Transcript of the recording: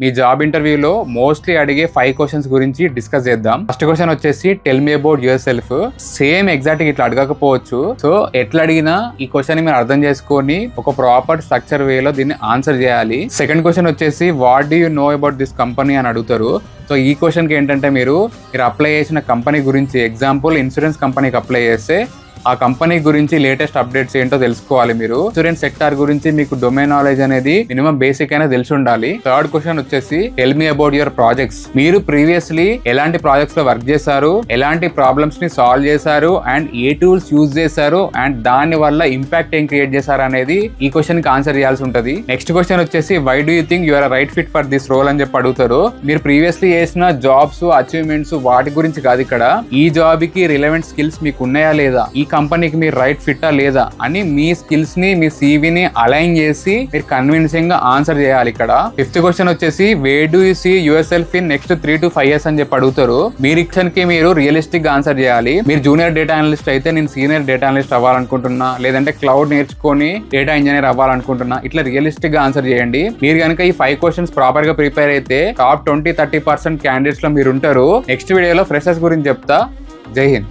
మీ job ఇంటర్వ్యూలో mostly అడిగే 5 questions గురించి డిస్కస్ చేద్దాం. ఫస్ట్ క్వశ్చన్ వచ్చేసి tell me about your self. Same exact ఇట్లా అడగకపోవచ్చు. సో ఎట్లా అడిగినా ఈ క్వశ్చన్ మీరు అర్థం చేసుకొని ఒక ప్రాపర్ స్ట్రక్చర్ వేలో దీన్ని ఆన్సర్ చేయాలి. సెకండ్ క్వశ్చన్ వచ్చేసి what do you know about this company అని అడుగుతారు. సో ఈ క్వశ్చన్ కి ఏంటంటే మీరు అప్లై చేసిన కంపెనీ గురించి, ఎగ్జాంపుల్ ఇన్సూరెన్స్ కంపెనీకి అప్లై చేస్తే ఆ కంపెనీ గురించి లేటెస్ట్ అప్డేట్స్ ఏంటో తెలుసుకోవాలి. మీరు ఇన్సూరెన్స్ సెక్టార్ గురించి మీకు డొమైన్ నాలెడ్జ్ అనేది మినిమం బేసిక్ అయినా తెలిసి ఉండాలి. థర్డ్ క్వశ్చన్ వచ్చేసి tell me about your projects. మీరు ప్రీవియస్లీ ఎలాంటి ప్రాజెక్ట్స్ లో వర్క్ చేశారు, ఎలాంటి ప్రాబ్లమ్స్ ని సాల్వ్ చేశారు, అండ్ ఏ టూల్స్ యూజ్ చేశారు, అండ్ దాని వల్ల ఇంపాక్ట్ ఏం క్రియేట్ చేశారు అనేది ఈ క్వశ్చన్ కి ఆన్సర్ చేయాల్సి ఉంటుంది. నెక్స్ట్ క్వశ్చన్ వచ్చేసి why do you think you're right fit for this role అని చెప్పి అడుగుతారు. మీరు ప్రీవియస్లీ చేసిన జాబ్స్, అచీవ్మెంట్స్ వాటి గురించి కాదు, ఇక్కడ ఈ జాబ్ కి రిలవెంట్ స్కిల్స్ మీకు ఉన్నాయా లేదా, ఈ కంపెనీకి మీరు రైట్ ఫిట్టా లేదా అని మీ స్కిల్స్ ని, మీ సీవీని అలైన్ చేసి మీరు కన్విన్సింగ్ గా ఆన్సర్ చేయాలి. ఇక్కడ ఫిఫ్త్ క్వశ్చన్ వచ్చేసి where do you see yourself in next 3 to 5 years అని చెప్పి అడుగుతారు. మీరు ఇక్షన్ కి మీరు రియలిస్టిక్ గా ఆన్సర్ చేయాలి. మీరు జూనియర్ డేటా అనలిస్ట్ అయితే నేను సీనియర్ డేటా అనలిస్ట్ అవ్వాలనుకుంటున్నా, లేదంటే క్లౌడ్ నేర్చుకొని డేటా ఇంజనీర్ అవ్వాలనుకుంటున్నా, ఇట్లా రియలిస్టిక్ గా ఆన్సర్ చేయండి. మీరు కనుక ఈ 5 క్వశ్చన్స్ ప్రాపర్ గా ప్రిపేర్ అయితే టాప్ 20-30% క్యాండిడేట్స్ లో మీరు ఉంటారు. నెక్స్ట్ వీడియోలో ఫ్రెషర్స్ గురించి చెప్తా. జై హింద్.